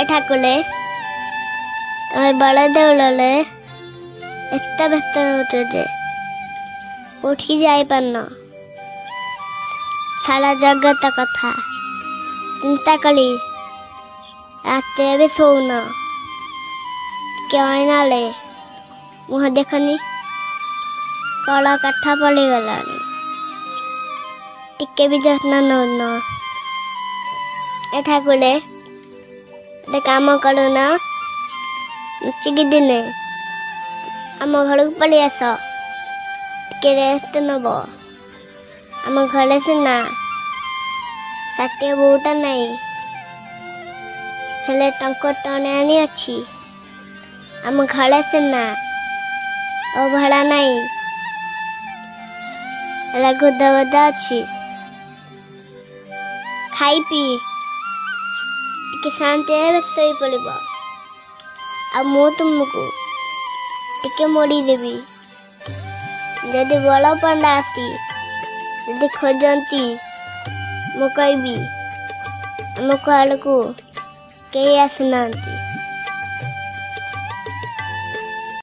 ଏଠାକୁଲେ ତମେ ବଡ଼ ଦେଉଳରେ ଏତେ ବ୍ୟସ୍ତ ରହୁଛ ଯେ କୋଉଠିକି ଯାଇପାରୁନ। ସାରା ଜଗତ କଥା ଚିନ୍ତା କଲି ରାତିରେ ବି ଶୋଉନ। ଟିକେ ଅଇନାଳେ ମୁହଁ ଦେଖନି, କଳ କାଠ ପଡ଼ିଗଲାଣି। ଟିକେ ବି ଯତ୍ନ ନଉନ। ଏଠାକୁଲେ ଗୋଟେ କାମ କରୁନ, ଲୁଚିକି ଦିନେ ଆମ ଘରକୁ ପଳେଇ ଆସ, ଟିକେ ରେଷ୍ଟ ନେବ। ଆମ ଘରେ ସିନା ଷାଠିଏ ବୋଉଟା ନାହିଁ, ହେଲେ ଟଙ୍କା ଟଣେ ଆଣି ଅଛି। ଆମ ଘରେ ସିନା ଅଭଡ଼ା ନାହିଁ, ହେଲେ ଗୁଦବଦା ଅଛି। ଖାଇ ପିଇ ଟିକେ ଶାନ୍ତିରେ ଶୋଇ ପଡ଼ିବ। ଆଉ ମୁଁ ତୁମକୁ ଟିକେ ମୋଡ଼ିଦେବି। ଯଦି ବଳ ପଣ୍ଡା ଆସି ଯଦି ଖୋଜନ୍ତି, ମୁଁ କହିବି ଆମ ଆଡ଼କୁ କେହି ଆସିନାହାନ୍ତି।